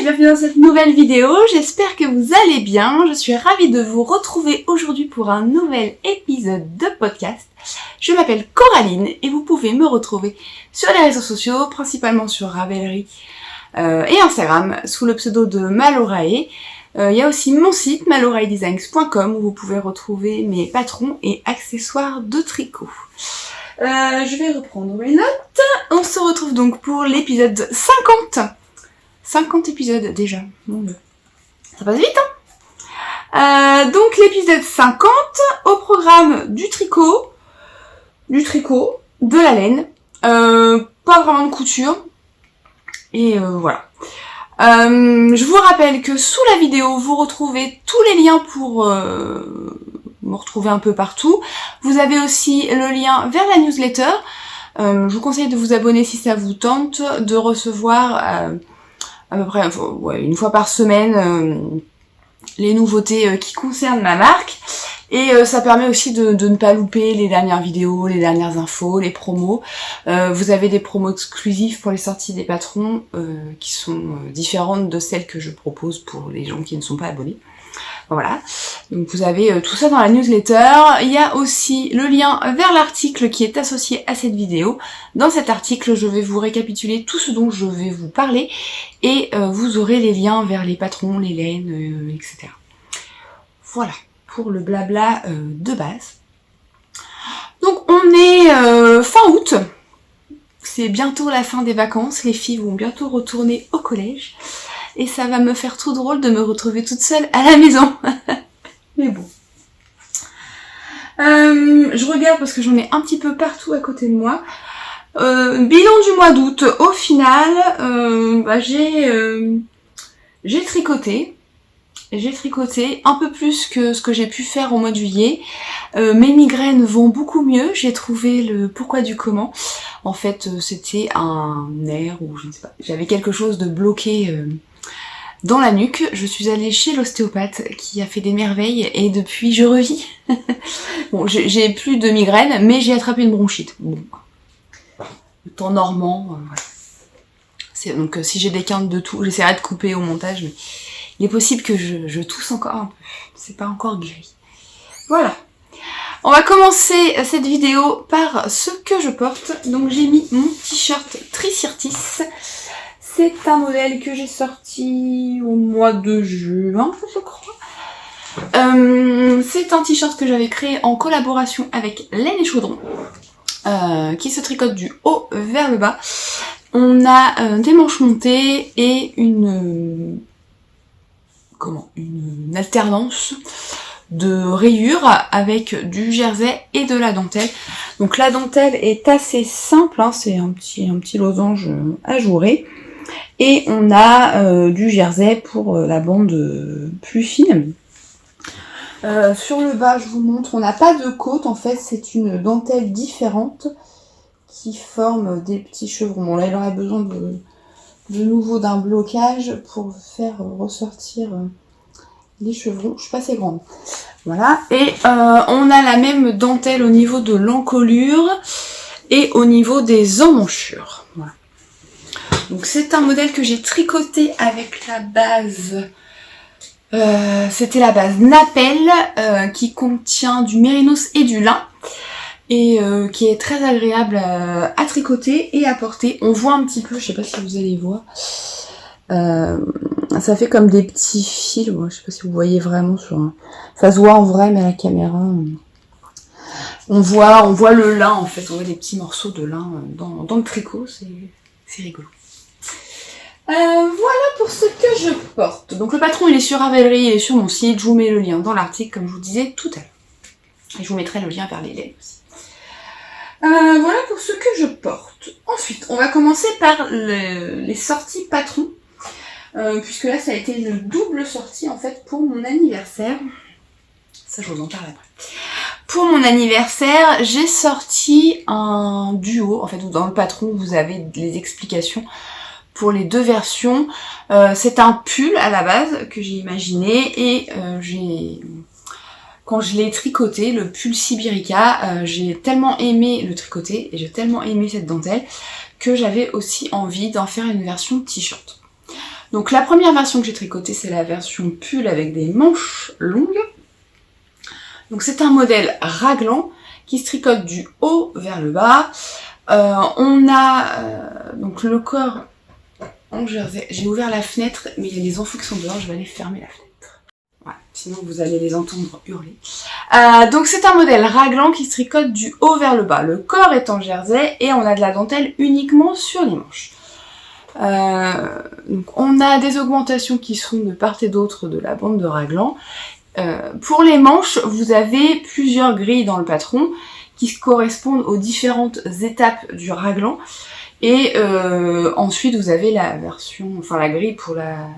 et bienvenue dans cette nouvelle vidéo, j'espère que vous allez bien, je suis ravie de vous retrouver aujourd'hui pour un nouvel épisode de podcast. Je m'appelle Coraline et vous pouvez me retrouver sur les réseaux sociaux, principalement sur Ravelry et Instagram sous le pseudo de Malorae. Il y a aussi mon site maloraedesigns.com où vous pouvez retrouver mes patrons et accessoires de tricot. Je vais reprendre mes notes. On se retrouve donc pour l'épisode 50. 50 épisodes déjà. Mon Dieu. Ça passe vite, hein. Donc l'épisode 50, au programme du tricot, de la laine, pas vraiment de couture, et voilà. Je vous rappelle que sous la vidéo, vous retrouvez tous les liens pour me retrouver un peu partout. Vous avez aussi le lien vers la newsletter. Je vous conseille de vous abonner si ça vous tente, de recevoir à peu près une fois par semaine les nouveautés qui concernent ma marque. Et ça permet aussi de ne pas louper les dernières vidéos, les dernières infos, les promos. Vous avez des promos exclusives pour les sorties des patrons qui sont différentes de celles que je propose pour les gens qui ne sont pas abonnés. Voilà, donc vous avez tout ça dans la newsletter. Il y a aussi le lien vers l'article qui est associé à cette vidéo. Dans cet article, je vais vous récapituler tout ce dont je vais vous parler et vous aurez les liens vers les patrons, les laines, etc. Voilà, pour le blabla de base. Donc on est fin août, c'est bientôt la fin des vacances, les filles vont bientôt retourner au collège. Et ça va me faire trop drôle de me retrouver toute seule à la maison. Mais bon. Je regarde parce que j'en ai un petit peu partout à côté de moi. Bilan du mois d'août. Au final, j'ai tricoté. J'ai tricoté un peu plus que ce que j'ai pu faire au mois de juillet. Mes migraines vont beaucoup mieux. J'ai trouvé le pourquoi du comment. En fait, c'était un nerf ou je ne sais pas. J'avais quelque chose de bloqué dans la nuque. Je suis allée chez l'ostéopathe qui a fait des merveilles et depuis je revis. Bon, j'ai plus de migraines, mais j'ai attrapé une bronchite. Bon, le temps normand, voilà. Donc si j'ai des quintes de toux, j'essaierai de couper au montage, mais il est possible que je tousse encore un peu. C'est pas encore guéri. Voilà. On va commencer cette vidéo par ce que je porte. Donc j'ai mis mon t-shirt Tricirtis. C'est un modèle que j'ai sorti au mois de juin, je crois. C'est un t-shirt que j'avais créé en collaboration avec Laine et Chaudron, qui se tricote du haut vers le bas. On a des manches montées et une alternance de rayures avec du jersey et de la dentelle. Donc la dentelle est assez simple, hein, c'est un petit losange ajouré. Et on a du jersey pour la bande plus fine. Sur le bas, je vous montre, on n'a pas de côte, en fait, c'est une dentelle différente qui forme des petits chevrons. Bon, là, il aurait besoin de nouveau d'un blocage pour faire ressortir les chevrons. Je suis pas assez grande. Voilà. Et on a la même dentelle au niveau de l'encolure et au niveau des emmanchures. Voilà. Donc c'est un modèle que j'ai tricoté avec la base, c'était la base Napel qui contient du mérinos et du lin et qui est très agréable à tricoter et à porter. On voit un petit peu, je sais pas si vous allez voir, ça fait comme des petits fils, je sais pas si vous voyez vraiment ça se voit en vrai mais à la caméra. On voit le lin en fait, on voit des petits morceaux de lin dans le tricot, c'est rigolo. Voilà pour ce que je porte. Donc le patron il est sur Ravelry, il est sur mon site, je vous mets le lien dans l'article comme je vous disais tout à l'heure. Et je vous mettrai le lien vers les laines aussi. Voilà pour ce que je porte. Ensuite, on va commencer par les sorties patrons. Puisque là ça a été une double sortie en fait pour mon anniversaire. Ça je vous en parle après. Pour mon anniversaire, j'ai sorti un duo. En fait, dans le patron, vous avez les explications pour les deux versions. C'est un pull à la base que j'ai imaginé et quand je l'ai tricoté, le pull Sibirica, j'ai tellement aimé le tricoter et j'ai tellement aimé cette dentelle que j'avais aussi envie d'en faire une version t-shirt. Donc la première version que j'ai tricotée, c'est la version pull avec des manches longues. Donc c'est un modèle raglan qui se tricote du haut vers le bas. On a donc le corps en jersey. J'ai ouvert la fenêtre, mais il y a des enfants qui sont dehors, je vais aller fermer la fenêtre. Ouais, sinon vous allez les entendre hurler. Donc c'est un modèle raglan qui se tricote du haut vers le bas. Le corps est en jersey et on a de la dentelle uniquement sur les manches. Donc on a des augmentations qui sont de part et d'autre de la bande de raglan. Pour les manches, vous avez plusieurs grilles dans le patron qui correspondent aux différentes étapes du raglan. Et ensuite vous avez la version, enfin la grille pour la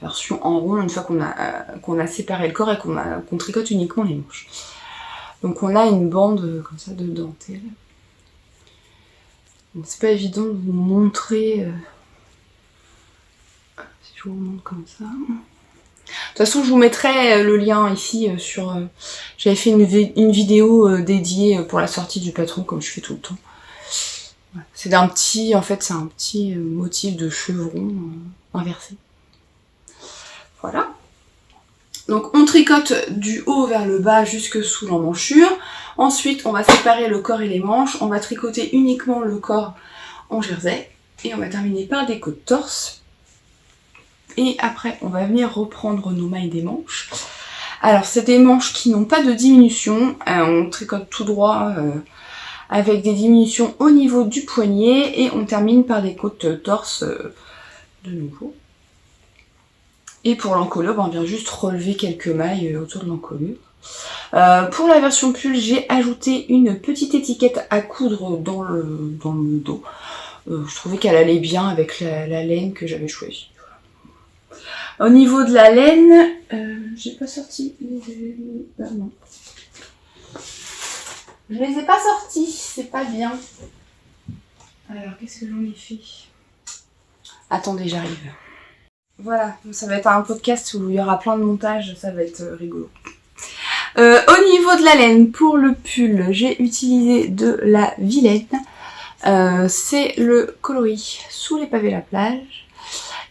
version en rond une fois qu'on a séparé le corps et qu'on tricote uniquement les manches. Donc on a une bande comme ça de dentelle. Donc c'est pas évident de vous montrer si je vous montre comme ça. De toute façon, je vous mettrai le lien ici sur... J'avais fait une vidéo dédiée pour la sortie du patron, comme je fais tout le temps. Voilà. C'est un petit motif de chevron inversé. Voilà. Donc on tricote du haut vers le bas jusque sous l'emmanchure. Ensuite, on va séparer le corps et les manches. On va tricoter uniquement le corps en jersey. Et on va terminer par des côtes torse. Et après, on va venir reprendre nos mailles des manches. Alors, c'est des manches qui n'ont pas de diminution. On tricote tout droit avec des diminutions au niveau du poignet. Et on termine par des côtes torse de nouveau. Et pour l'encolure, on vient juste relever quelques mailles autour de l'encolure. Pour la version pull, j'ai ajouté une petite étiquette à coudre dans le dos. Je trouvais qu'elle allait bien avec la laine que j'avais choisie. Au niveau de la laine, j'ai pas sorti non. Je les ai pas sortis, c'est pas bien. Alors, qu'est-ce que j'en ai fait? Attendez, j'arrive. Voilà, ça va être un podcast où il y aura plein de montages, ça va être rigolo. Au niveau de la laine, pour le pull, j'ai utilisé de la Vilaine. C'est le coloris Sous les pavés la plage.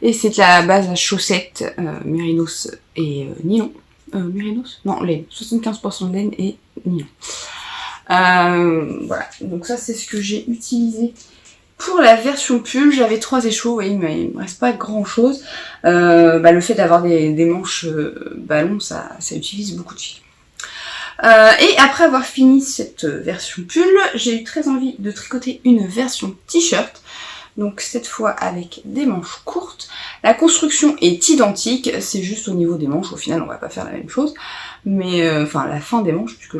Et c'est de la base à chaussettes, mérinos et nylon. Mérinos? Non, laine. 75% de laine et nylon. Voilà, donc ça c'est ce que j'ai utilisé pour la version pull. J'avais 3 échos et il me reste pas grand chose. Le fait d'avoir des manches ballons, ça utilise beaucoup de fil. Et après avoir fini cette version pull, j'ai eu très envie de tricoter une version t-shirt. Donc cette fois avec des manches courtes. La construction est identique, c'est juste au niveau des manches. Au final, on va pas faire la même chose. Mais la fin des manches, puisque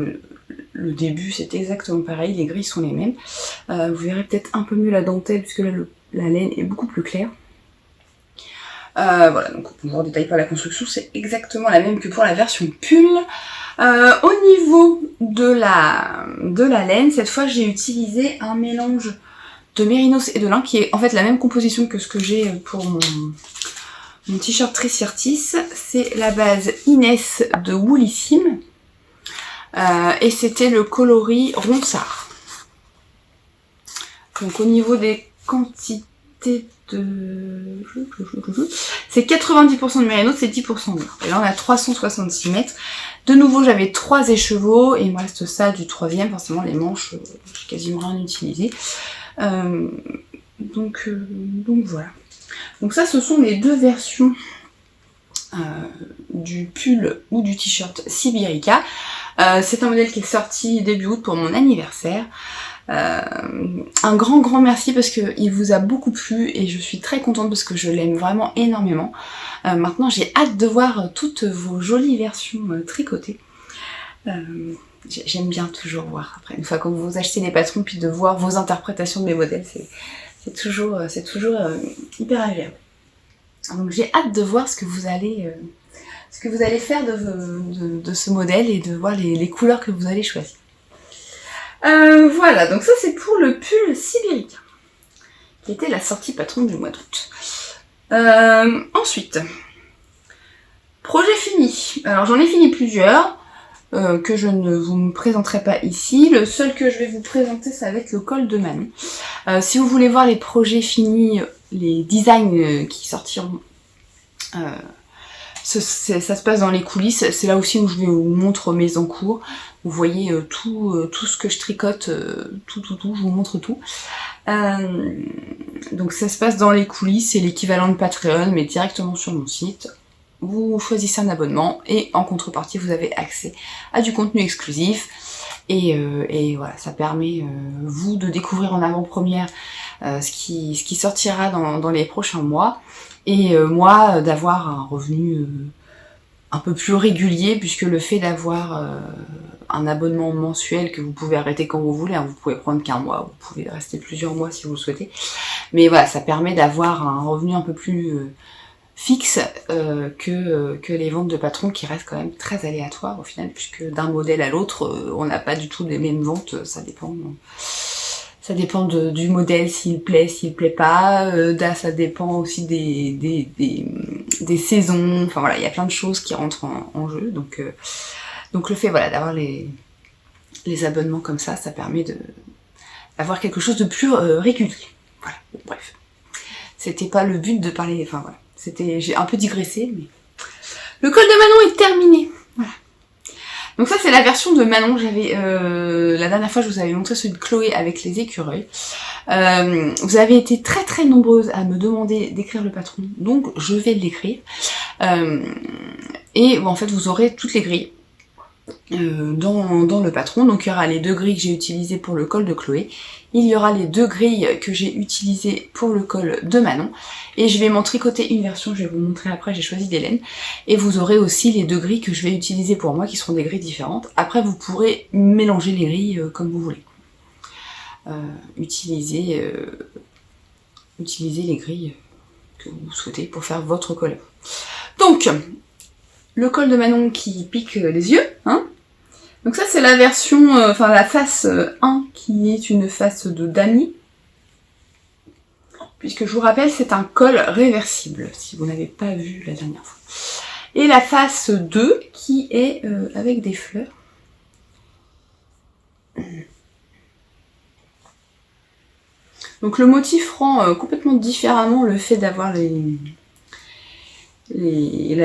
le début c'est exactement pareil, les grilles sont les mêmes. Vous verrez peut-être un peu mieux la dentelle, puisque là la laine est beaucoup plus claire. Voilà, donc on ne vous détaille pas la construction, c'est exactement la même que pour la version pull. Au niveau de la laine, cette fois j'ai utilisé un mélange de mérinos et de lin qui est en fait la même composition que ce que j'ai pour mon t-shirt Tricertis. C'est la base Inès de Woolissime et c'était le coloris Ronsard. Donc au niveau des quantités de... c'est 90% de mérinos, c'est 10% de lin. Et là on a 366 mètres. De nouveau j'avais 3 écheveaux et il me reste ça du 3e. Forcément les manches, j'ai quasiment rien utilisé. Donc voilà. Donc ça ce sont les deux versions du pull ou du t-shirt Sibirica. C'est un modèle qui est sorti début août pour mon anniversaire. Un grand merci parce qu'il vous a beaucoup plu et je suis très contente parce que je l'aime vraiment énormément. Maintenant j'ai hâte de voir toutes vos jolies versions tricotées. J'aime bien toujours voir après, une fois que vous achetez les patrons, puis de voir vos interprétations de mes modèles, c'est toujours hyper agréable. Donc j'ai hâte de voir ce que vous allez faire de ce modèle et de voir les couleurs que vous allez choisir. Voilà, donc ça c'est pour le pull Sibirica, qui était la sortie patron du mois d'août. Ensuite, projet fini. Alors j'en ai fini plusieurs. Que je ne vous présenterai pas ici. Le seul que je vais vous présenter, ça va être le col de Manon. Si vous voulez voir les projets finis, les designs qui sortiront Ça se passe dans les coulisses, c'est là aussi où je vous montre mes encours. Vous voyez tout ce que je tricote, tout, je vous montre tout. Donc ça se passe dans les coulisses, c'est l'équivalent de Patreon, mais directement sur mon site. Vous choisissez un abonnement et en contrepartie vous avez accès à du contenu exclusif. Et voilà, ça permet vous de découvrir en avant-première ce qui sortira dans les prochains mois. Et moi, d'avoir un revenu un peu plus régulier, puisque le fait d'avoir un abonnement mensuel que vous pouvez arrêter quand vous voulez, hein, vous pouvez prendre qu'un mois, vous pouvez rester plusieurs mois si vous le souhaitez, mais voilà, ça permet d'avoir un revenu un peu plus fixe que les ventes de patrons qui restent quand même très aléatoires au final, puisque d'un modèle à l'autre, on n'a pas du tout les mêmes ventes, ça dépend. Ça dépend du modèle, s'il plaît, s'il plaît pas. Ça dépend aussi des saisons. Enfin voilà, il y a plein de choses qui rentrent en jeu. Donc le fait voilà d'avoir les abonnements comme ça permet d'avoir quelque chose de plus régulier. Voilà. Bon, bref, c'était pas le but de parler. Enfin voilà, j'ai un peu digressé, mais le col de Manon est terminé. Voilà. Donc ça c'est la version de Manon, j'avais la dernière fois je vous avais montré celui de Chloé avec les écureuils. Vous avez été très très nombreuses à me demander d'écrire le patron, donc je vais l'écrire. Et bon, en fait vous aurez toutes les grilles dans le patron, donc il y aura les 2 grilles que j'ai utilisées pour le col de Chloé, il y aura les 2 grilles que j'ai utilisées pour le col de Manon, et je vais m'en tricoter une version, je vais vous montrer après, j'ai choisi des laines, et vous aurez aussi les 2 grilles que je vais utiliser pour moi, qui seront des grilles différentes. Après vous pourrez mélanger les grilles comme vous voulez. Utiliser les grilles que vous souhaitez pour faire votre col. Donc, le col de Manon qui pique les yeux, hein. Donc ça c'est la version, la face 1 qui est une face de damier. Puisque je vous rappelle c'est un col réversible, si vous n'avez pas vu la dernière fois. Et la face 2 qui est avec des fleurs. Donc le motif rend complètement différemment le fait d'avoir la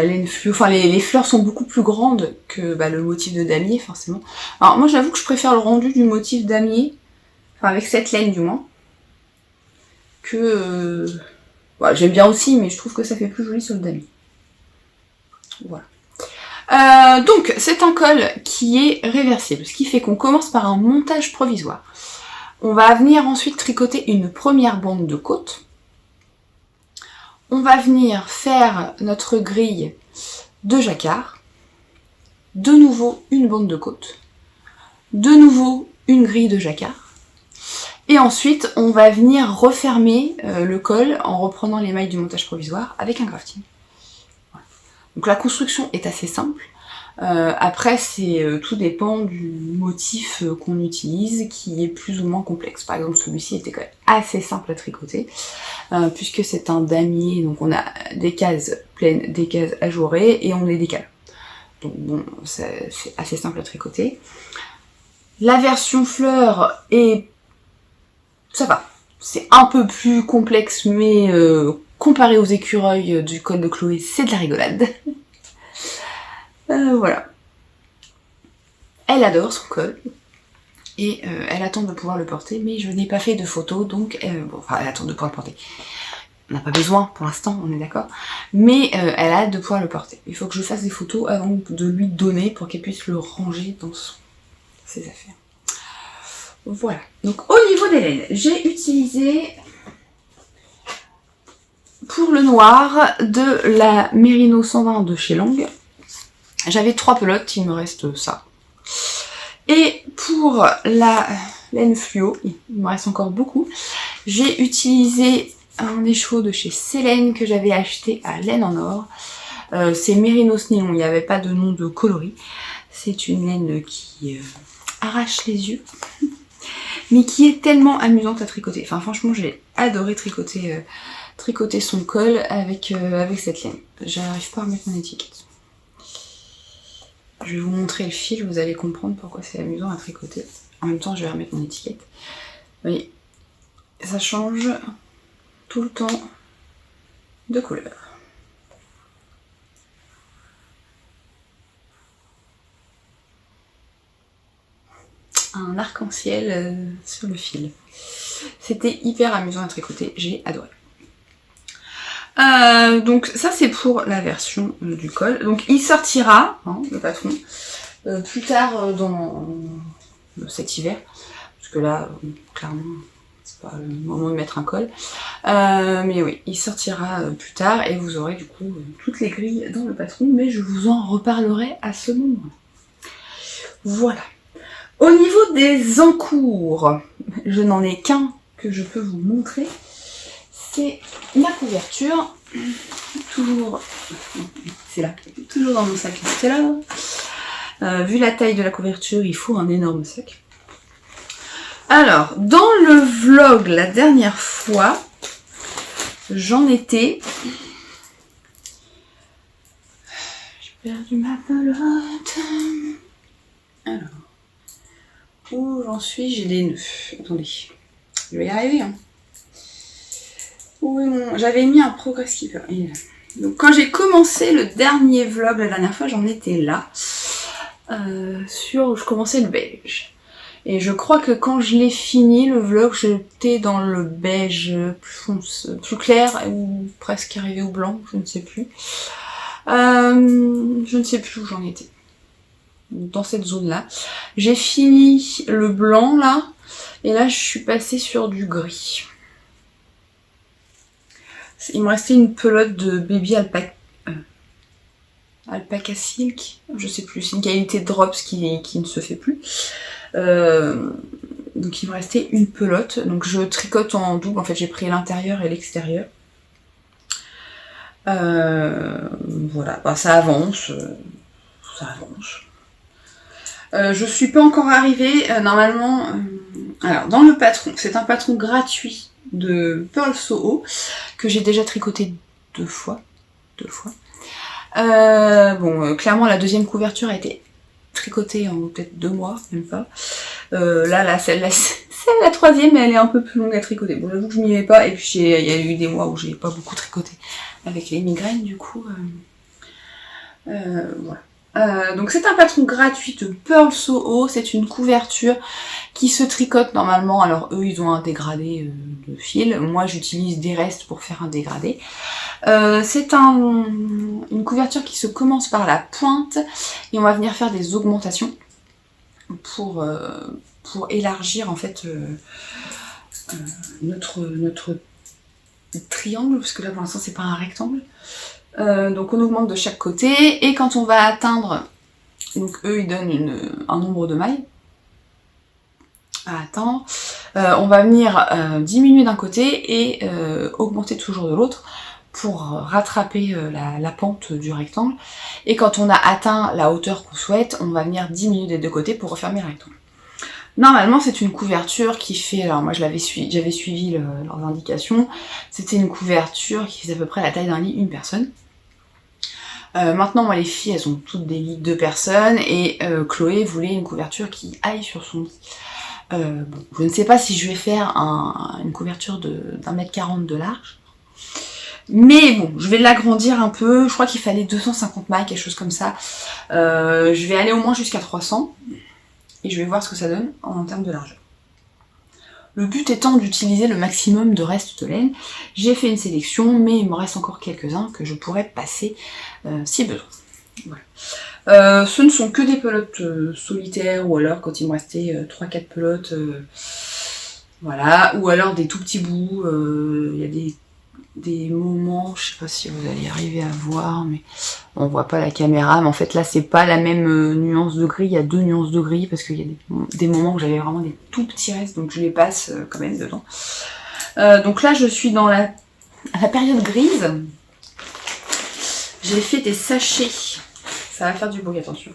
laine fluo, les fleurs sont beaucoup plus grandes que le motif de damier forcément. Alors moi j'avoue que je préfère le rendu du motif damier, avec cette laine du moins, que j'aime bien aussi, mais je trouve que ça fait plus joli sur le damier. Voilà. Donc c'est un col qui est réversible, ce qui fait qu'on commence par un montage provisoire. On va venir ensuite tricoter une première bande de côte. On va venir faire notre grille de jacquard, de nouveau une bande de côte, de nouveau une grille de jacquard, et ensuite on va venir refermer le col en reprenant les mailles du montage provisoire avec un grafting. Voilà. Donc la construction est assez simple. Après tout dépend du motif qu'on utilise qui est plus ou moins complexe. Par exemple celui-ci était quand même assez simple à tricoter puisque c'est un damier, donc on a des cases pleines, des cases ajourées et on les décale. Donc bon, c'est assez simple à tricoter. La version fleur ça va, c'est un peu plus complexe, mais comparé aux écureuils du col de Chloé, c'est de la rigolade. Voilà. Elle adore son col et elle attend de pouvoir le porter, mais je n'ai pas fait de photos, donc elle attend de pouvoir le porter. On n'a pas besoin pour l'instant, on est d'accord, mais elle a hâte de pouvoir le porter. Il faut que je fasse des photos avant de lui donner pour qu'elle puisse le ranger dans ses affaires. Voilà. Donc au niveau des laines, j'ai utilisé pour le noir de la Merino 120 de chez Lang. J'avais 3 pelotes, il me reste ça. Et pour la laine fluo, il me reste encore beaucoup, j'ai utilisé un écheveau de chez Célène que j'avais acheté à Laine en Or. C'est Mérinos Nylon, il n'y avait pas de nom de coloris. C'est une laine qui arrache les yeux, mais qui est tellement amusante à tricoter. Enfin franchement j'ai adoré tricoter son col avec cette laine. J'arrive pas à remettre mon étiquette. Je vais vous montrer le fil, vous allez comprendre pourquoi c'est amusant à tricoter. En même temps, je vais remettre mon étiquette. Vous voyez, ça change tout le temps de couleur. un arc-en-ciel sur le fil. C'était hyper amusant à tricoter, j'ai adoré. Donc ça c'est pour la version du col. Donc il sortira, hein, le patron, plus tard dans cet hiver. Parce que là, clairement, c'est pas le moment de mettre un col. Mais oui, il sortira plus tard et vous aurez du coup toutes les grilles dans le patron. Mais je vous en reparlerai à ce moment. Voilà. Au niveau des encours, je n'en ai qu'un que je peux vous montrer. C'est ma couverture, toujours, c'est là, toujours dans mon sac, c'est là. Vu la taille de la couverture, il faut un énorme sac. Alors, dans le vlog la dernière fois, j'en étais... J'ai perdu ma pelote. Alors, où j'en suis? J'ai des nœuds. Attendez, je vais y arriver, hein. Oui, j'avais mis un progress keeper. Donc quand j'ai commencé le dernier vlog la dernière fois, j'en étais là. Je commençais le beige. Et je crois que quand je l'ai fini, le vlog, j'étais dans le beige plus clair, ou presque arrivé au blanc, je ne sais plus. Je ne sais plus où j'en étais. Dans cette zone-là. J'ai fini le blanc là, et là je suis passée sur du gris. Il me restait une pelote de baby alpaca silk, je sais plus, c'est une qualité drops qui ne se fait plus. Donc il me restait une pelote, donc je tricote en double, en fait j'ai pris l'intérieur et l'extérieur. Voilà, bah, ça avance, je suis pas encore arrivée, normalement, alors dans le patron, c'est un patron gratuit de Purl Soho que j'ai déjà tricoté deux fois. Clairement la deuxième couverture a été tricotée en peut-être 2 mois, même pas. Là celle-là c'est la troisième, mais elle est un peu plus longue à tricoter. Bon, j'avoue que je m'y mets pas, et puis il y a eu des mois où j'ai pas beaucoup tricoté avec les migraines, du coup voilà. Donc c'est un patron gratuit de Purl Soho, c'est une couverture qui se tricote normalement, alors eux ils ont un dégradé de fil, moi j'utilise des restes pour faire un dégradé. C'est une couverture qui se commence par la pointe et on va venir faire des augmentations pour élargir en fait notre triangle, parce que là pour l'instant c'est pas un rectangle. Donc on augmente de chaque côté, et quand on va atteindre, donc eux ils donnent un nombre de mailles à atteindre, on va venir diminuer d'un côté et augmenter toujours de l'autre pour rattraper la pente du rectangle, et quand on a atteint la hauteur qu'on souhaite, on va venir diminuer des deux côtés pour refermer le rectangle. Normalement c'est une couverture qui fait, alors moi j'avais suivi leurs indications, c'était une couverture qui faisait à peu près la taille d'un lit, une personne. Maintenant moi les filles elles ont toutes des lits de 2 personnes, et Chloé voulait une couverture qui aille sur son lit. Bon, je ne sais pas si je vais faire une couverture d'1,40 m de large, mais bon, je vais l'agrandir un peu, je crois qu'il fallait 250 mailles, quelque chose comme ça. Je vais aller au moins jusqu'à 300, et je vais voir ce que ça donne en termes de largeur. Le but étant d'utiliser le maximum de restes de laine. J'ai fait une sélection, mais il me reste encore quelques-uns que je pourrais passer si besoin. Voilà. Ce ne sont que des pelotes solitaires, ou alors quand il me restait 3-4 pelotes, voilà, ou alors des tout petits bouts. Il y a des moments, je sais pas si vous allez arriver à voir, mais on voit pas la caméra, mais en fait là c'est pas la même nuance de gris, il y a 2 nuances de gris, parce qu'il y a des moments où j'avais vraiment des tout petits restes, donc je les passe quand même dedans. Donc là je suis dans la période grise. J'ai fait des sachets, ça va faire du bruit, attention.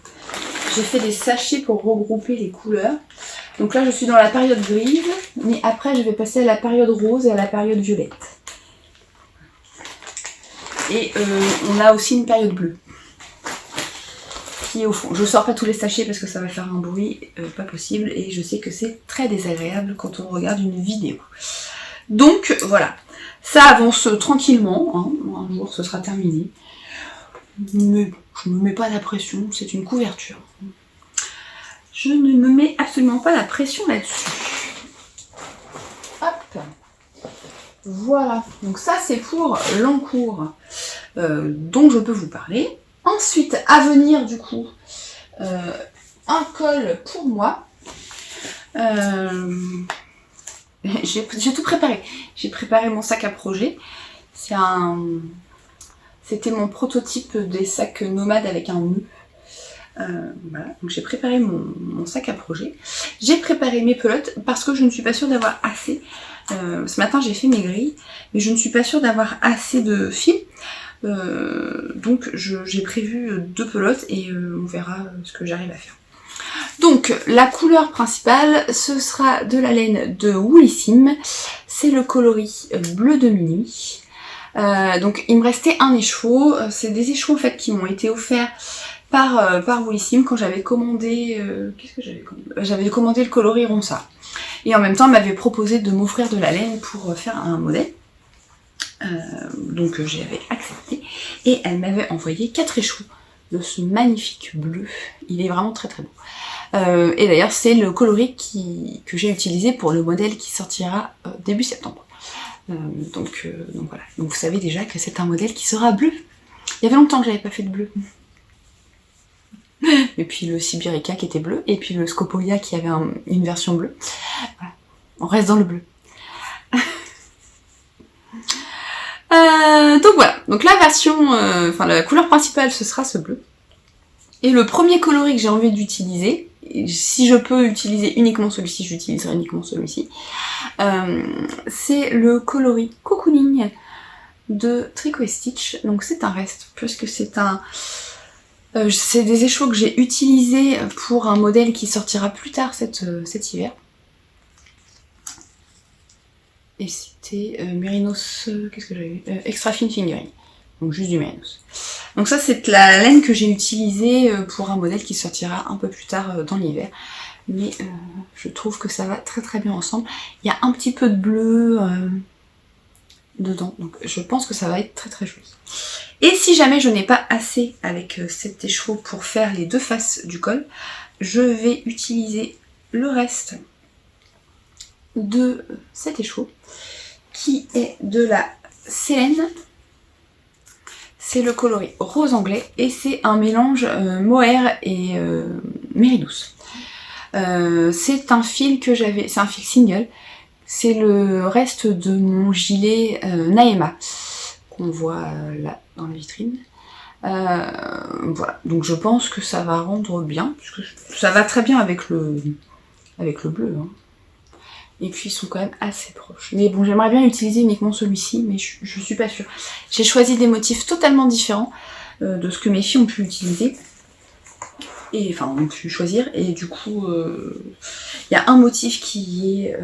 J'ai fait des sachets pour regrouper les couleurs. Donc là je suis dans la période grise, mais après je vais passer à la période rose et à la période violette. Et on a aussi une période bleue qui est au fond. Je sors pas tous les sachets parce que ça va faire un bruit pas possible, et je sais que c'est très désagréable quand on regarde une vidéo. Donc voilà, ça avance tranquillement, hein. Un jour ce sera terminé. Mais je me mets pas la pression, c'est une couverture. je ne me mets absolument pas la pression là-dessus. Hop. Voilà, donc ça c'est pour l'encours dont je peux vous parler. Ensuite, à venir du coup, un col pour moi. J'ai tout préparé. J'ai préparé mon sac à projet. C'était mon prototype des sacs nomades avec un nœud. Voilà, donc j'ai préparé mon sac à projet. J'ai préparé mes pelotes parce que je ne suis pas sûre d'avoir assez. Ce matin j'ai fait mes grilles, mais je ne suis pas sûre d'avoir assez de fil. Donc j'ai prévu 2 pelotes et on verra ce que j'arrive à faire. Donc la couleur principale, ce sera de la laine de Woolissime. C'est le coloris bleu de minuit. Donc il me restait un écheveau. C'est des écheveaux en fait qui m'ont été offerts par Woolissime quand j'avais commandé... qu'est-ce que j'avais commandé ? J'avais commandé le coloris Ronsard. Et en même temps, elle m'avait proposé de m'offrir de la laine pour faire un modèle. Donc j'avais accepté. Et elle m'avait envoyé 4 écheveaux de ce magnifique bleu. Il est vraiment très très beau. Et d'ailleurs, c'est le coloris que j'ai utilisé pour le modèle qui sortira début septembre. Donc voilà. Donc vous savez déjà que c'est un modèle qui sera bleu. Il y avait longtemps que j'avais pas fait de bleu. Et puis le Sibirica qui était bleu, et puis le Scopolia qui avait une version bleue. Voilà. On reste dans le bleu. Donc voilà, donc la version, la couleur principale ce sera ce bleu. Et le premier coloris que j'ai envie d'utiliser, si je peux utiliser uniquement celui-ci, j'utiliserai uniquement celui-ci, c'est le coloris Cocooning de Tricot et Stitch. Donc c'est un reste, puisque c'est des écheveaux que j'ai utilisés pour un modèle qui sortira plus tard cet hiver. Et c'était Mérinos, qu'est-ce que j'avais eu Extra Fine Fingering, donc juste du Mérinos. Donc ça c'est la laine que j'ai utilisée pour un modèle qui sortira un peu plus tard dans l'hiver. Mais je trouve que ça va très très bien ensemble. Il y a un petit peu de bleu dedans, donc je pense que ça va être très très joli. Et si jamais je n'ai pas assez avec cet écheveau pour faire les 2 faces du col, je vais utiliser le reste de cet écheveau qui est de la Célène. C'est le coloris rose anglais et c'est un mélange mohair et méridouce. C'est un fil que j'avais, c'est un fil single. C'est le reste de mon gilet Naema qu'on voit là dans la vitrine. Voilà, donc je pense que ça va rendre bien, puisque ça va très bien avec le bleu. Hein. Et puis ils sont quand même assez proches. Mais bon, j'aimerais bien utiliser uniquement celui-ci, mais je suis pas sûre. J'ai choisi des motifs totalement différents de ce que mes filles ont pu utiliser. Et enfin, ont pu choisir. Et du coup, il y a un motif qui est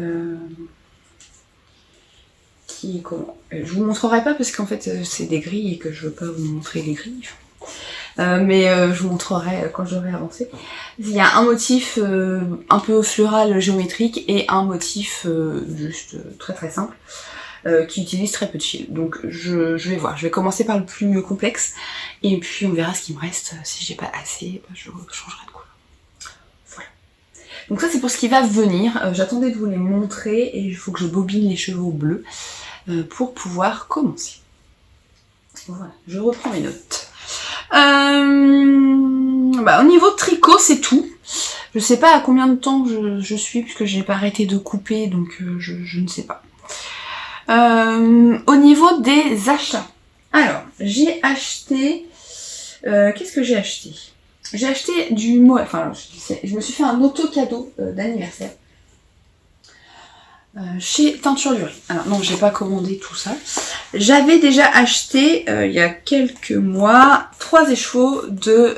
comment je vous montrerai pas parce qu'en fait c'est des grilles et que je veux pas vous montrer les grilles. Mais je vous montrerai quand j'aurai avancé. Il y a un motif un peu floral géométrique et un motif juste très très simple qui utilise très peu de fil. Donc je vais voir, je vais commencer par le plus complexe et puis on verra ce qui me reste. Si j'ai pas assez, je changerai de couleur. Voilà. Donc ça c'est pour ce qui va venir. J'attendais de vous les montrer et il faut que je bobine les cheveux bleus pour pouvoir commencer. Voilà, je reprends mes notes. Au niveau de tricot, c'est tout. Je sais pas à combien de temps je suis, puisque j'ai pas arrêté de couper, donc je ne sais pas. Au niveau des achats. Alors, j'ai acheté... qu'est-ce que j'ai acheté? J'ai acheté du mohair. Enfin, je me suis fait un auto-cadeau d'anniversaire. Chez Teinture Lurie. Alors non, j'ai pas commandé tout ça. J'avais déjà acheté il y a quelques mois 3 écheveaux de...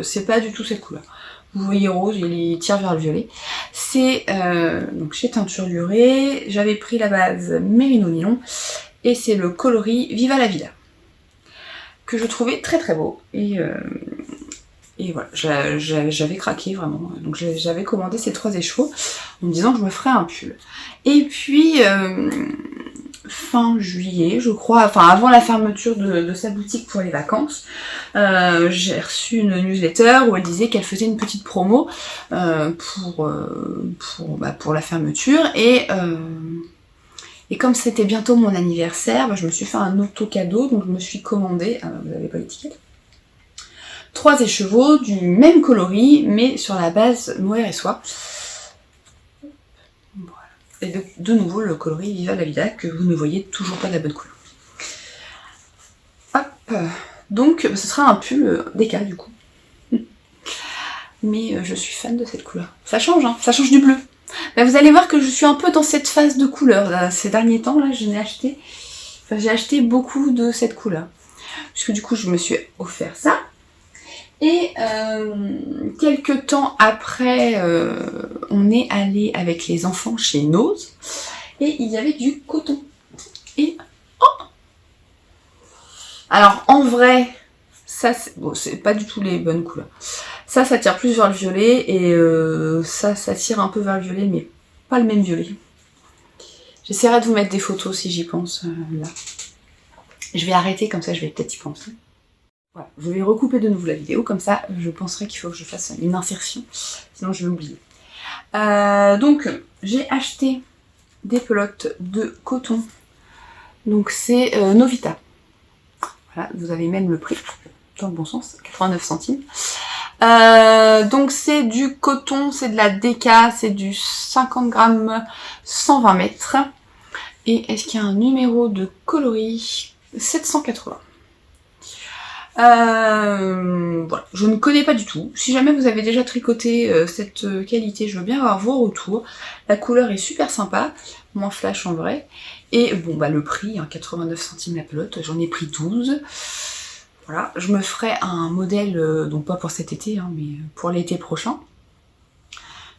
c'est pas du tout cette couleur. Vous voyez rose, il tire vers le violet. C'est donc chez Teinture Lurie. J'avais pris la base Mérino Nylon et c'est le coloris Viva la Vida que je trouvais très très beau et voilà, j'avais craqué vraiment, donc j'avais commandé ces 3 écheveaux en me disant que je me ferais un pull. Et puis fin juillet, je crois, enfin avant la fermeture de sa boutique pour les vacances. J'ai reçu une newsletter où elle disait qu'elle faisait une petite promo pour la fermeture. Et comme c'était bientôt mon anniversaire, je me suis fait un auto-cadeau, donc je me suis commandé, vous n'avez pas l'étiquette, 3 écheveaux du même coloris, mais sur la base mohair et soie. Voilà. Et de nouveau le coloris Viva la Vida, que vous ne voyez toujours pas de la bonne couleur. Hop, donc ce sera un pull DK du coup. Mais je suis fan de cette couleur. Ça change, hein, ça change du bleu. Bah, vous allez voir que je suis un peu dans cette phase de couleur. Là, ces derniers temps, là, j'ai acheté beaucoup de cette couleur. Puisque du coup, je me suis offert ça. Et quelques temps après, on est allé avec les enfants chez Nose. Et il y avait du coton. Et... oh, alors, en vrai, ça, c'est pas du tout les bonnes couleurs. Ça tire plus vers le violet et ça tire un peu vers le violet, mais pas le même violet. J'essaierai de vous mettre des photos si j'y pense là. Je vais arrêter, comme ça je vais peut-être y penser. Voilà, je vais recouper de nouveau la vidéo, comme ça je penserai qu'il faut que je fasse une insertion, sinon je vais oublier. Donc j'ai acheté des pelotes de coton. Donc c'est Novita. Voilà, vous avez même le prix, dans le bon sens, 89 centimes. Donc c'est du coton, c'est de la DK, c'est du 50 grammes 120 mètres. Et est-ce qu'il y a un numéro de coloris? 780. Voilà, je ne connais pas du tout. Si jamais vous avez déjà tricoté cette qualité, je veux bien avoir vos retours. La couleur est super sympa, moins flash en vrai. Et bon bah le prix, hein, 89 centimes la pelote, j'en ai pris 12. Voilà, je me ferai un modèle, donc pas pour cet été, hein, mais pour l'été prochain.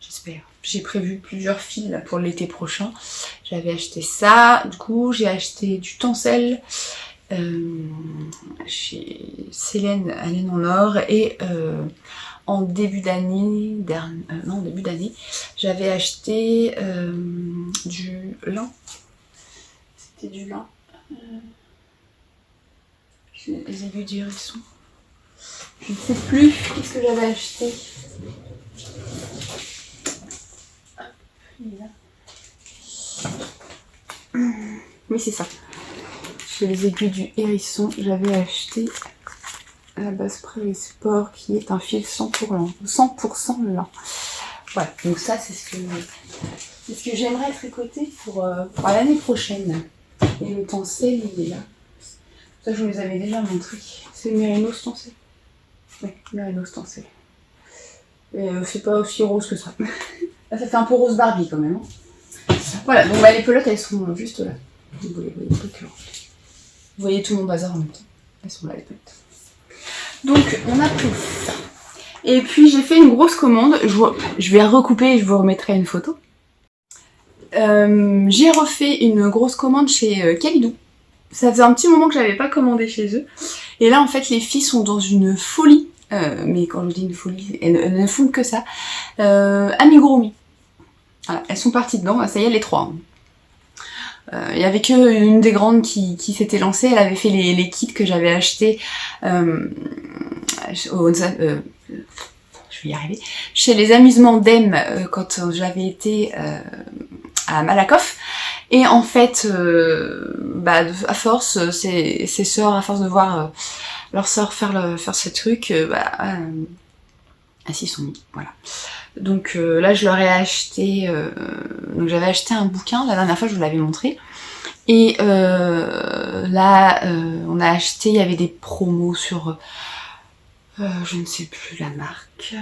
J'espère. J'ai prévu plusieurs fils là, pour l'été prochain. J'avais acheté ça, du coup j'ai acheté du tencel chez Célène à Laine en Or et en début d'année, j'avais acheté du lin. C'était du lin. Les aiguilles d'hérisson. Je ne sais plus qu'est-ce que j'avais acheté. Oui, c'est ça. Chez les aiguilles du hérisson, j'avais acheté la base Prairie Sport qui est un fil 100% lin. Voilà, donc ça c'est ce que j'aimerais tricoter pour l'année prochaine. Et le tencel, il est là. Ça, je vous les avais déjà montré. C'est le Mérinos tencel. Oui, Mérinos tencel. Et c'est pas aussi rose que ça. Là, ça fait un peu rose Barbie quand même. Hein. Voilà, donc les pelotes, elles sont juste là. Vous voyez Vous voyez tout mon bazar en même temps. Elles sont là, les pelotes. Donc, on a pris ça. Et puis, j'ai fait une grosse commande. Je vais recouper et je vous remettrai une photo. J'ai refait une grosse commande chez Kalidou. Ça faisait un petit moment que j'avais pas commandé chez eux. Et là, en fait, les filles sont dans une folie. Mais quand je dis une folie, elles ne font que ça. Amigurumi. Voilà, elles sont parties dedans. Ça y est, les 3. Il y avait que une des grandes qui s'était lancée. Elle avait fait les kits que j'avais achetés je vais y arriver. Chez les amusements d'Em quand j'avais été à Malakoff. Et en fait, à force, ces sœurs, à force de voir leurs sœurs faire ces trucs, elles s'y sont mis. Voilà. Donc là, je leur ai acheté... donc j'avais acheté un bouquin, la dernière fois, je vous l'avais montré. Et là, on a acheté, il y avait des promos sur... je ne sais plus la marque...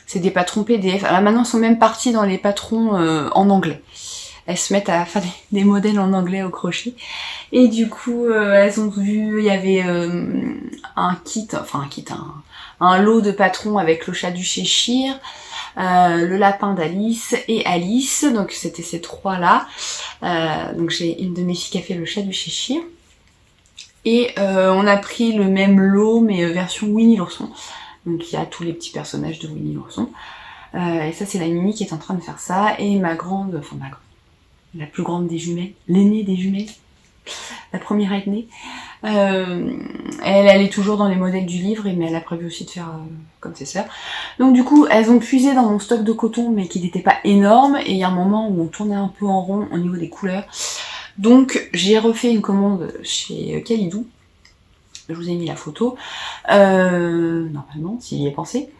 C'est des patrons PDF. Alors maintenant, elles sont même parties dans les patrons en anglais. Elles se mettent à faire des modèles en anglais au crochet. Et du coup, elles ont vu, il y avait un lot de patrons avec le chat du Cheshire, le lapin d'Alice et Alice. Donc c'était ces 3-là. Donc j'ai une de mes filles qui a fait le chat du Cheshire. Et on a pris le même lot, mais version Winnie l'ourson. Donc il y a tous les petits personnages de Winnie l'ourson. Et ça c'est la Mimi qui est en train de faire ça. Et ma grande, la plus grande des jumelles, l'aînée des jumelles, la première aînée. Elle est toujours dans les modèles du livre, mais elle a prévu aussi de faire comme ses sœurs. Donc du coup, elles ont puisé dans mon stock de coton, mais qui n'était pas énorme, et il y a un moment où on tournait un peu en rond au niveau des couleurs. Donc j'ai refait une commande chez Kalidou. Je vous ai mis la photo, normalement, s'il y est pensé.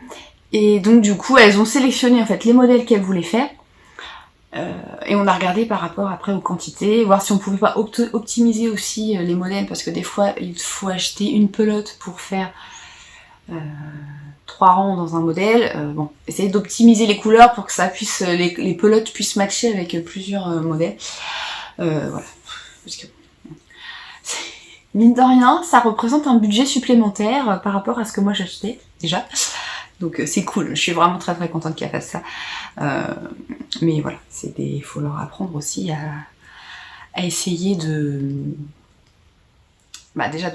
Et donc du coup, elles ont sélectionné en fait les modèles qu'elles voulaient faire. Et on a regardé par rapport après aux quantités, voir si on pouvait pas optimiser aussi les modèles, parce que des fois il faut acheter une pelote pour faire 3 rangs dans un modèle. Bon, essayer d'optimiser les couleurs pour que ça puisse les pelotes puissent matcher avec plusieurs modèles. Voilà. Parce que, mine de rien, ça représente un budget supplémentaire par rapport à ce que moi j'achetais déjà. Donc c'est cool, je suis vraiment très très contente qu'elle fasse ça. Mais voilà, il faut leur apprendre aussi à essayer de... déjà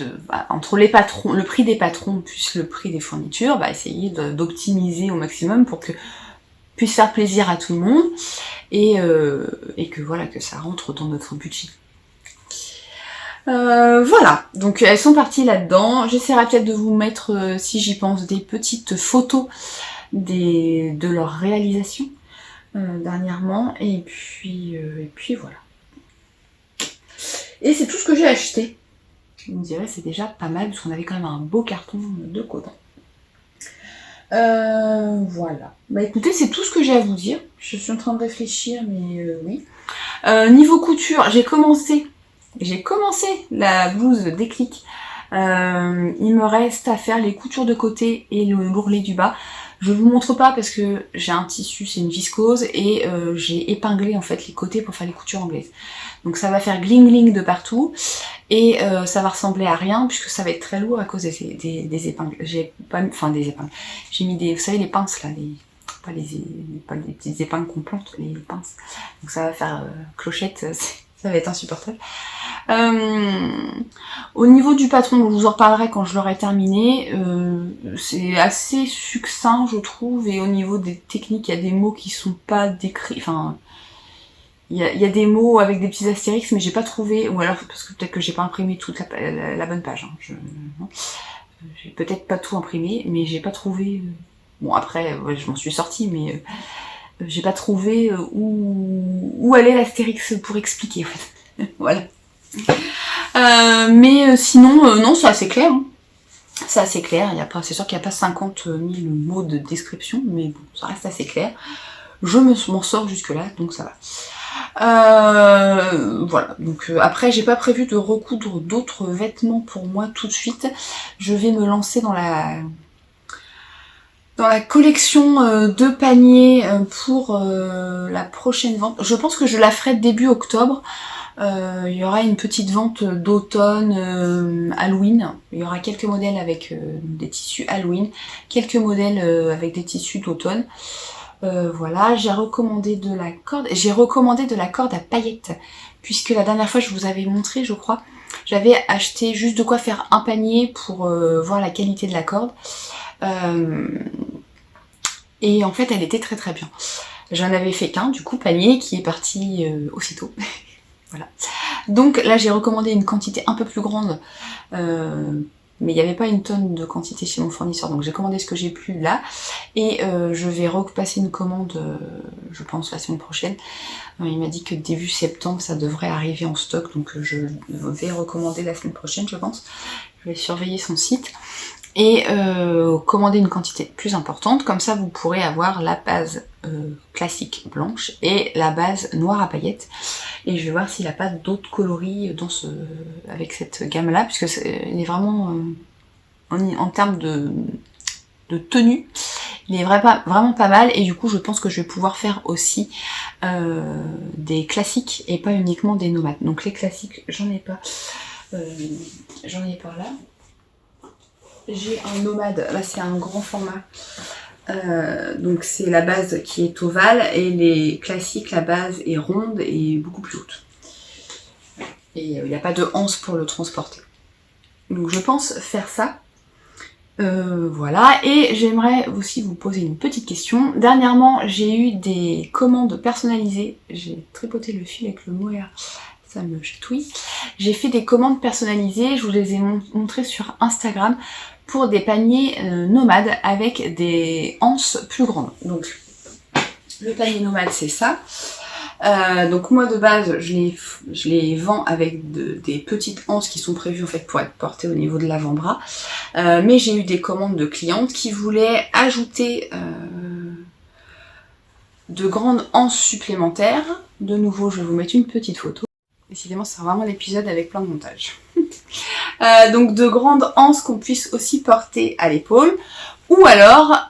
entre les patrons, le prix des patrons plus le prix des fournitures, essayer d'optimiser au maximum pour que puisse faire plaisir à tout le monde et que voilà, que ça rentre dans notre budget. Voilà, donc elles sont parties là-dedans. J'essaierai peut-être de vous mettre, si j'y pense, des petites photos de leur réalisation dernièrement. Et puis voilà. Et c'est tout ce que j'ai acheté. Vous me direz, c'est déjà pas mal, parce qu'on avait quand même un beau carton de coton. Voilà. Écoutez, c'est tout ce que j'ai à vous dire. Je suis en train de réfléchir, mais oui. Niveau couture, j'ai commencé la blouse Déclic. Il me reste à faire les coutures de côté et l'ourlet du bas. Je vous montre pas parce que j'ai un tissu, c'est une viscose, et j'ai épinglé en fait les côtés pour faire les coutures anglaises. Donc ça va faire gling gling de partout, et ça va ressembler à rien puisque ça va être très lourd à cause des épingles. J'ai mis des, vous savez, les pinces là, pas les petites épingles qu'on plante, les pinces. Donc ça va faire clochette. Ça va être insupportable. Au niveau du patron, je vous en reparlerai quand je l'aurai terminé. C'est assez succinct, je trouve, et au niveau des techniques, il y a des mots qui sont pas décrits. Enfin, il y a des mots avec des petits astérix, mais j'ai pas trouvé, ou alors parce que peut-être que j'ai pas imprimé toute la bonne page. Hein. J'ai peut-être pas tout imprimé, mais j'ai pas trouvé. Bon, après, ouais, je m'en suis sortie, mais j'ai pas trouvé où allait l'astérix pour expliquer, en fait. Voilà. Mais sinon, non, c'est assez clair. Hein. C'est assez clair. C'est sûr qu'il n'y a pas 50 000 mots de description, mais bon, ça reste assez clair. Je m'en sors jusque-là, donc ça va. Voilà. Donc après, j'ai pas prévu de recoudre d'autres vêtements pour moi tout de suite. Je vais me lancer dans la collection de paniers pour la prochaine vente. Je pense que je la ferai début octobre. Il y aura une petite vente d'automne Halloween. Il y aura quelques modèles avec des tissus Halloween, quelques modèles avec des tissus d'automne. Voilà, j'ai recommandé de la corde à paillettes, puisque la dernière fois je vous avais montré, je crois, j'avais acheté juste de quoi faire un panier pour voir la qualité de la corde. Et en fait elle était très très bien. J'en avais fait qu'un, du coup, panier qui est parti aussitôt. Voilà. Donc là j'ai recommandé une quantité un peu plus grande, mais il n'y avait pas une tonne de quantité chez mon fournisseur, donc j'ai commandé ce que j'ai pu là, et je vais repasser une commande, je pense, la semaine prochaine. Il m'a dit que début septembre ça devrait arriver en stock, donc je vais recommander la semaine prochaine, je pense. Je vais surveiller son site et commander une quantité plus importante, comme ça vous pourrez avoir la base classique blanche et la base noire à paillettes, et je vais voir s'il n'a pas d'autres coloris avec cette gamme là, puisque il est vraiment en termes de tenue, il est vraiment pas mal, et du coup je pense que je vais pouvoir faire aussi des classiques et pas uniquement des nomades. Donc les classiques j'en ai pas là. J'ai un nomade, là c'est un grand format, donc c'est la base qui est ovale, et les classiques, la base est ronde et beaucoup plus haute. Et il n'y a pas de anse pour le transporter. Donc je pense faire ça. Voilà, et j'aimerais aussi vous poser une petite question. Dernièrement, j'ai eu des commandes personnalisées. J'ai tripoté le fil avec le mohair, ça me chatouille. J'ai fait des commandes personnalisées, je vous les ai montrées sur Instagram, pour des paniers nomades avec des anses plus grandes. Donc, le panier nomade, c'est ça. Donc moi de base je les vends avec des petites anses qui sont prévues en fait pour être portées au niveau de l'avant-bras, mais j'ai eu des commandes de clientes qui voulaient ajouter de grandes anses supplémentaires. De nouveau je vais vous mettre une petite photo. Décidément c'est vraiment l'épisode avec plein de montage. Donc de grandes anses qu'on puisse aussi porter à l'épaule, ou alors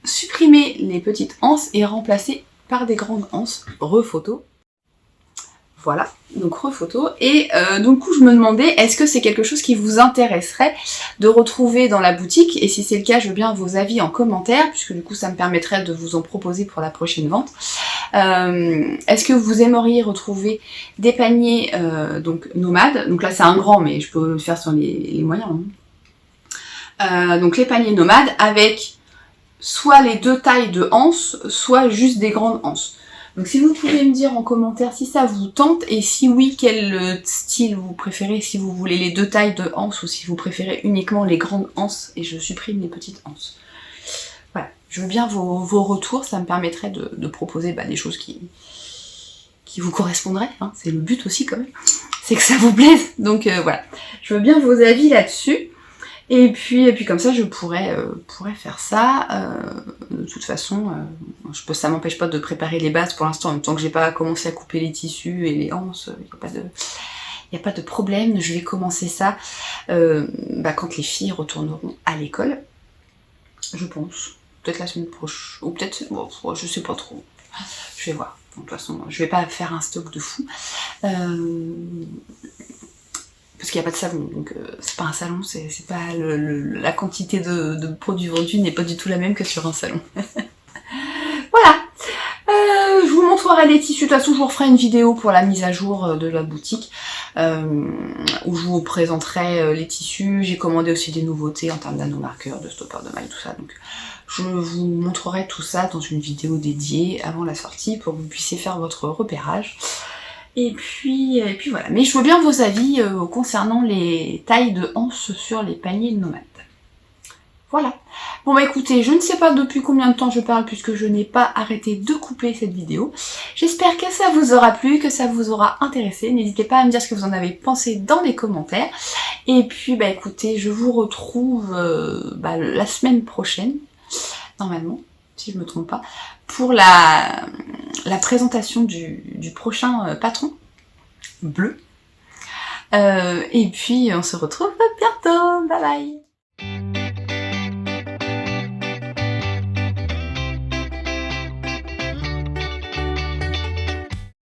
supprimer les petites anses et remplacer par des grandes anses, rephoto. Voilà, donc rephoto. Et du coup, je me demandais, est-ce que c'est quelque chose qui vous intéresserait de retrouver dans la boutique? Et si c'est le cas, je veux bien vos avis en commentaire, puisque du coup, ça me permettrait de vous en proposer pour la prochaine vente. Est-ce que vous aimeriez retrouver des paniers donc nomades? Donc là, c'est un grand, mais je peux le faire sur les moyens. Hein. Donc les paniers nomades avec soit les deux tailles de anses, soit juste des grandes anses. Donc si vous pouvez me dire en commentaire si ça vous tente, et si oui, quel style vous préférez, si vous voulez les deux tailles de anses, ou si vous préférez uniquement les grandes anses, et je supprime les petites anses. Voilà, je veux bien vos retours, ça me permettrait de proposer des choses qui vous correspondraient, hein. C'est le but aussi quand même, c'est que ça vous plaise, donc voilà. Je veux bien vos avis là-dessus. Et puis comme ça, je pourrais faire ça. De toute façon, ça m'empêche pas de préparer les bases pour l'instant. En même temps que j'ai pas commencé à couper les tissus et les anses, il n'y a pas de problème. Je vais commencer ça quand les filles retourneront à l'école. Je pense. Peut-être la semaine prochaine. Ou peut-être... Bon, je sais pas trop. Je vais voir. De toute façon, je vais pas faire un stock de fou. Parce qu'il n'y a pas de salon, donc c'est pas un salon, c'est pas la quantité de produits vendus n'est pas du tout la même que sur un salon. Voilà, je vous montrerai les tissus, de toute façon je vous referai une vidéo pour la mise à jour de la boutique, où je vous présenterai les tissus. J'ai commandé aussi des nouveautés en termes d'anneaux-marqueurs, de stoppers de mailles, tout ça, donc je vous montrerai tout ça dans une vidéo dédiée avant la sortie pour que vous puissiez faire votre repérage. Et puis voilà, mais je veux bien vos avis concernant les tailles de anses sur les paniers nomades. Voilà. Bon écoutez, je ne sais pas depuis combien de temps je parle puisque je n'ai pas arrêté de couper cette vidéo. J'espère que ça vous aura plu, que ça vous aura intéressé. N'hésitez pas à me dire ce que vous en avez pensé dans les commentaires. Et puis écoutez, je vous retrouve la semaine prochaine, normalement, si je me trompe pas, pour la présentation du prochain patron bleu. Et puis on se retrouve bientôt. Bye bye.